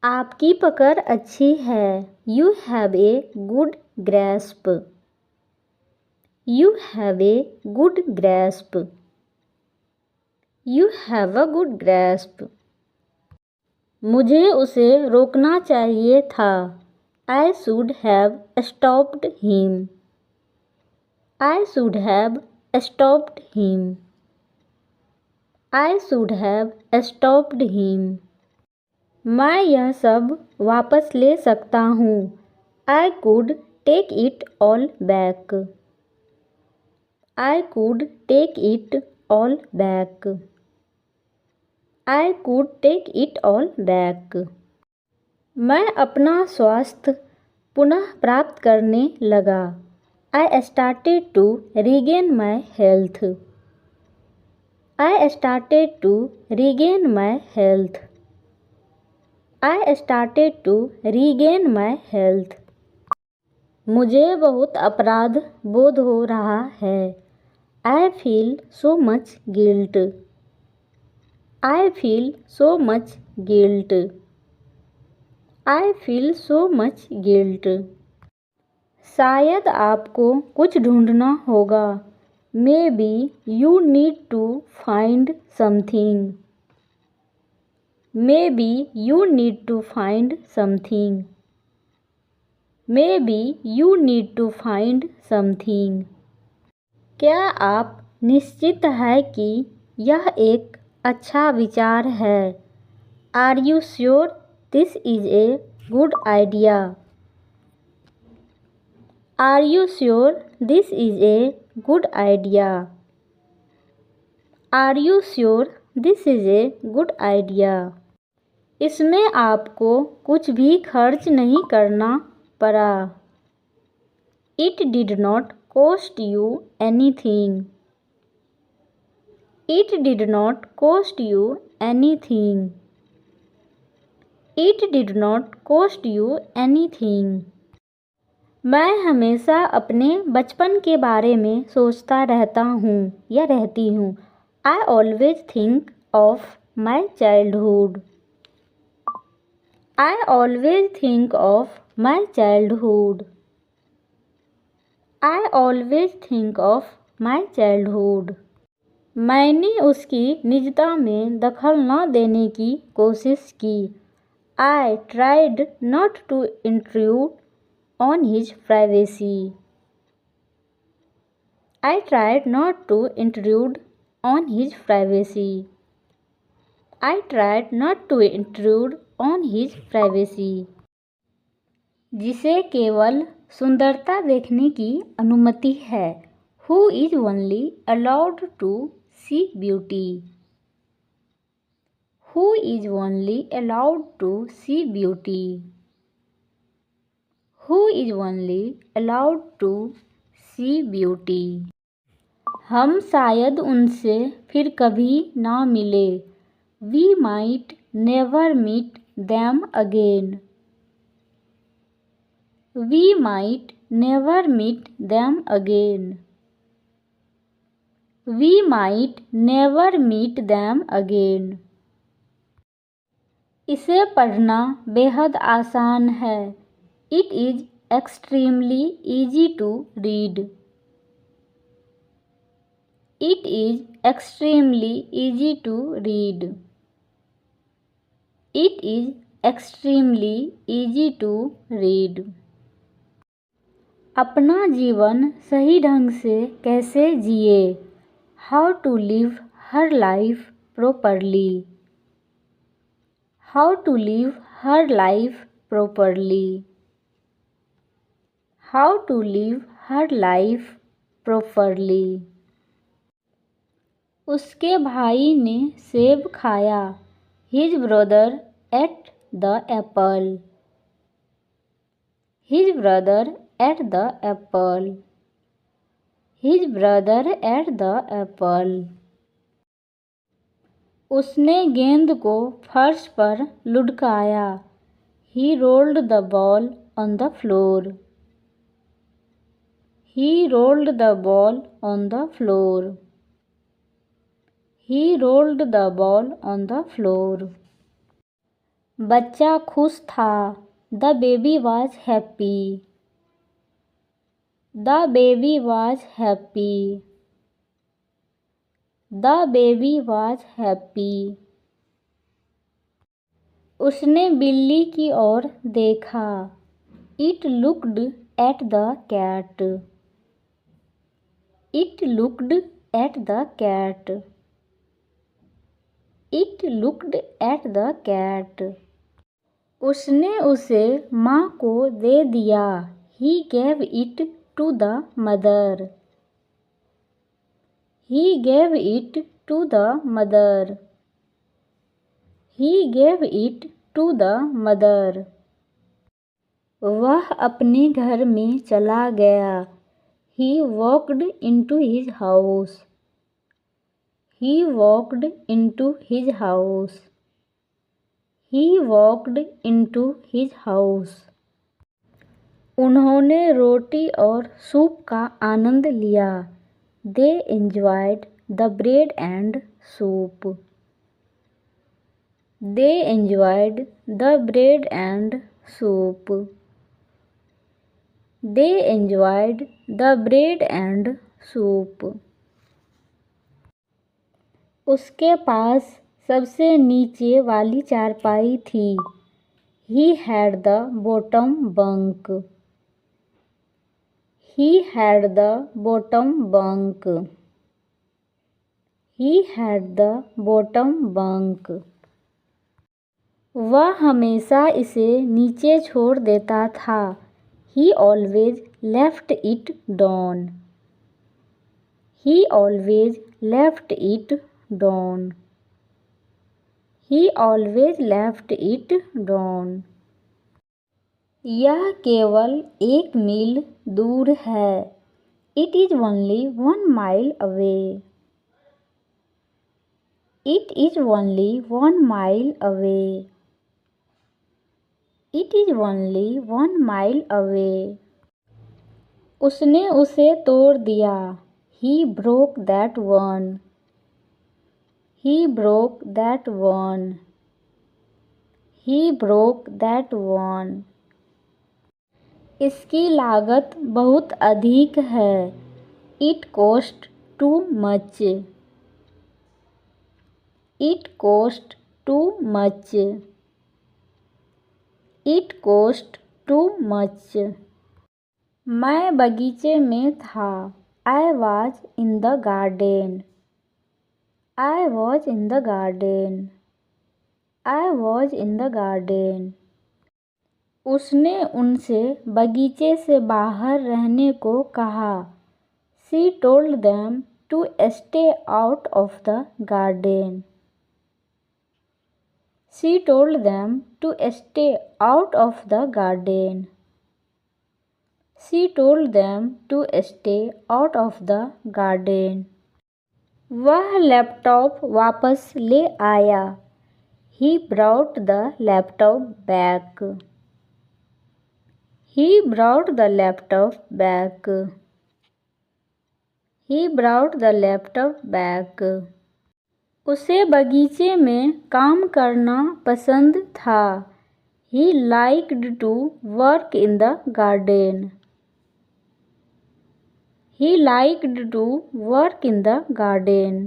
आपकी पकड़ अच्छी है। You have a good grasp. You have a good grasp. You have a good grasp. मुझे उसे रोकना चाहिए था। I should have stopped him. I should have stopped him. I should have stopped him. मैं यह सब वापस ले सकता हूँ। I could take it all back. I could take it all back. I could take it all back. मैं अपना स्वास्थ्य पुनः प्राप्त करने लगा। I started to regain my health. I started to regain my health. I started to regain my health. मुझे बहुत अपराध बोध हो रहा है। I feel so much guilt. I feel so much guilt. I feel so much guilt. शायद आपको कुछ ढूंढना होगा। Maybe you need to find something. Maybe you need to find something. Maybe you need to find something. क्या आप निश्चित है कि यह एक अच्छा विचार है? Are you sure this is a good idea? Are you sure this is a good idea? Are you sure this is a good idea? इसमें आपको कुछ भी खर्च नहीं करना पड़ा। It did not cost you anything. It did not cost you anything. It did not cost you anything. मैं हमेशा अपने बचपन के बारे में सोचता रहता हूँ या रहती हूँ। I always think of my childhood. I always think of my childhood. I always think of my childhood. मैंने उसकी निजता में दखल न देने की कोशिश की। I tried not to intrude on his privacy. I tried not to intrude on his privacy. I tried not to intrude on his privacy. जिसे केवल सुंदरता देखने की अनुमति है। Who is only allowed to see beauty. Who is only allowed to see beauty. Who is only allowed to see beauty. हम शायद उनसे फिर कभी ना मिले। We might never meet them again. We might never meet them again. We might never meet them again. इसे पढ़ना बेहद आसान है। It is extremely easy to read. It is extremely easy to read. It is extremely easy to read. अपना जीवन सही ढंग से कैसे जिए? How to live her life properly. How to live her life properly. How to live her life properly. उसके भाई ने सेब खाया। His brother ate the apple. His brother ate the apple. His brother ate the apple. उसने गेंद को फर्श पर लुढ़काया। He rolled the ball on the floor. He rolled the ball on the floor. He rolled the ball on the floor. बच्चा खुश था। The baby was happy. The baby was happy. The baby was happy. उसने बिल्ली की ओर देखा। It looked at the cat. It looked at the cat. It looked at the cat. उसने उसे माँ को दे दिया। He gave it to the mother. He gave it to the mother. He gave it to the mother. वह अपने घर में चला गया। He walked into his house. He walked into his house. He walked into his house. उन्होंने रोटी और soup का आनंद लिया। They enjoyed the bread and soup. They enjoyed the bread and soup. They enjoyed the bread and soup. उसके पास सबसे नीचे वाली चारपाई थी। He had the bottom bunk. He had the bottom bunk. He had the bottom bunk. वह हमेशा इसे नीचे छोड़ देता था। He always left it down. He always left it down. He always left it down. यह केवल 1 मील दूर है। It is only 1 mile away. It is only 1 mile away. It is only 1 mile away. उसने उसे तोड़ दिया। He broke that one. He broke that one. He broke that one. इसकी लागत बहुत अधिक है। It cost too much. It cost too much. It cost too much. मैं बगीचे में था। I was in the garden. I was in the garden. I was in the garden. उसने उनसे बगीचे से बाहर रहने को कहा। She told them to stay out of the garden. She told them to stay out of the garden. She told them to stay out of the garden. वह laptop वापस ले आया। He brought the laptop back. He brought the laptop back. He brought the laptop back. उसे बगीचे में काम करना पसंद था। He liked to work in the garden. He liked to work in the garden.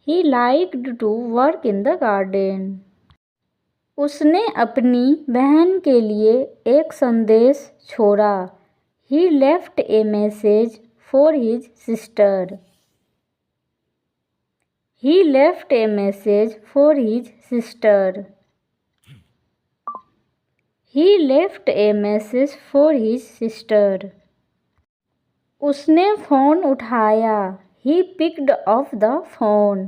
He liked to work in the garden. उसने अपनी बहन के लिए एक संदेश छोड़ा। He left a message for his sister. He left a message for his sister. He left a message for his sister. उसने phone उठाया। He picked up the phone.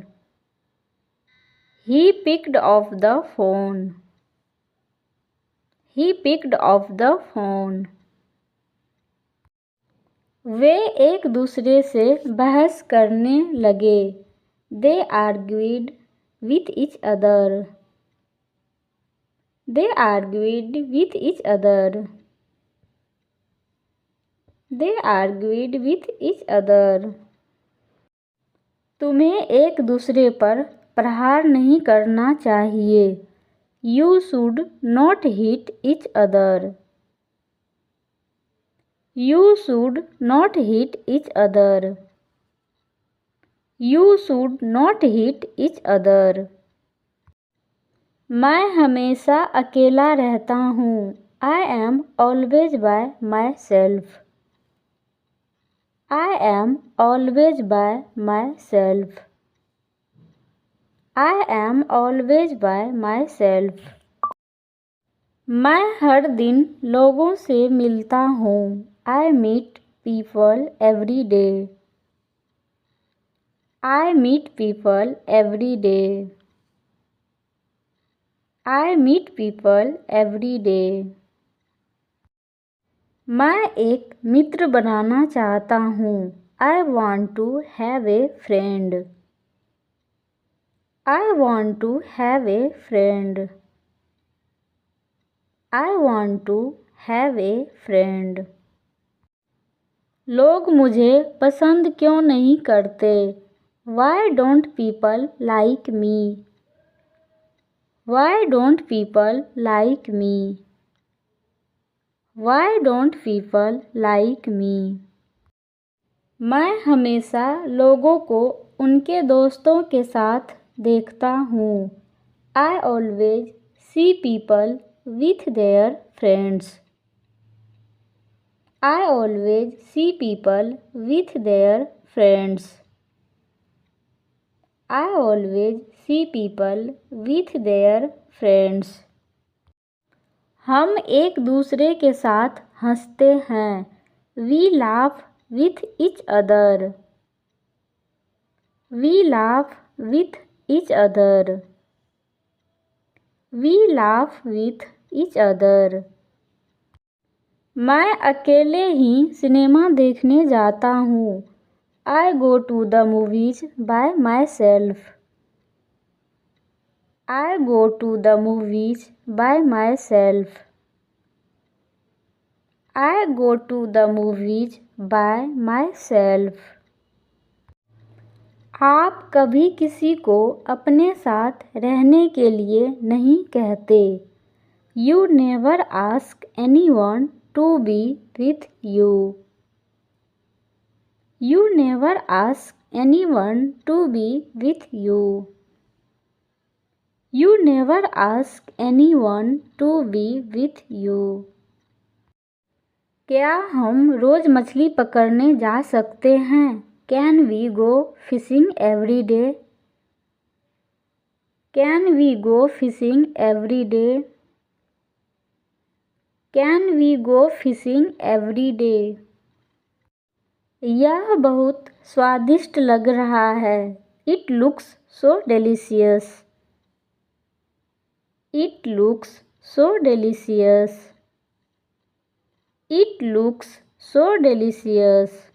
He picked up the phone. He picked up the phone. वे एक दूसरे से बहस करने लगे। They argued with each other. They argued with each other. They argued with each other. तुम्हें एक दूसरे पर प्रहार नहीं करना चाहिए। You should not hit each other. You should not hit each other. You should not hit each other. मैं हमेशा अकेला रहता हूँ. I am always by myself. I am always by myself. I am always by myself. मैं हर दिन लोगों से मिलता हूँ. I meet people every day. I meet people every day. I meet people every day. मैं एक मित्र बनाना चाहता हूँ. I want to have a friend. I want to have a friend. I want to have a friend. लोग मुझे पसंद क्यों नहीं करते? Why don't people like me? Why don't people like me? Why don't people like me? मैं हमेशा लोगों को उनके दोस्तों के साथ देखता हूँ. I always see people with their friends. I always see people with their friends. I always see people with their friends. हम एक दूसरे के साथ हंसते हैं. We laugh with each other. We laugh with each other. We laugh with each other. मैं अकेले ही cinema देखने जाता हूँ. I go to the movies by myself. I go to the movies by myself. I go to the movies by myself. आप कभी किसी को अपने साथ रहने के लिए नहीं कहते. You never ask anyone to be with you. You never ask anyone to be with you. You never ask anyone to be with you. क्या हम रोज़ मछली पकड़ने जा सकते हैं? Can we go fishing every day? Can we go fishing every day? Can we go fishing every day? यह बहुत स्वादिष्ट लग रहा है. It looks so delicious. It looks so delicious. It looks so delicious.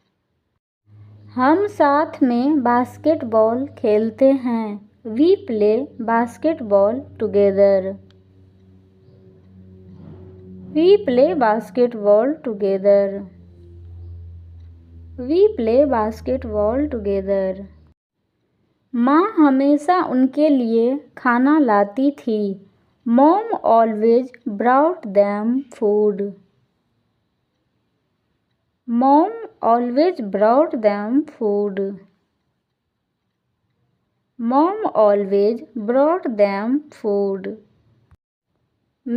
हम साथ में बास्केटबॉल खेलते हैं. We play basketball together. We play basketball together. We play basketball together. माँ हमेशा उनके लिए खाना लाती थी. Mom always brought them food. Mom always brought them food. Mom always brought them food.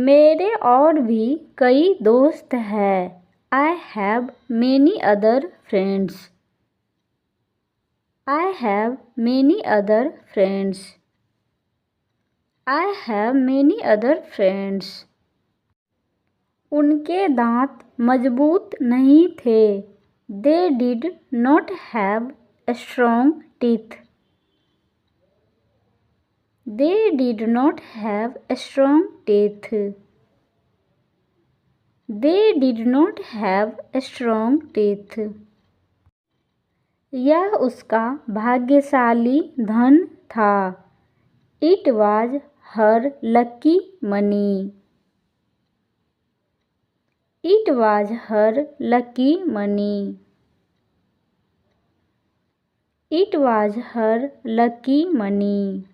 मेरे और भी कई दोस्त हैं. I have many other friends. I have many other friends. I have many other friends. उनके दांत मजबूत नहीं थे. They did not have strong teeth. They did not have strong teeth. They did not have strong teeth. यह उसका भाग्यशाली धन था. It was her lucky money. It was her lucky money. It was her lucky money.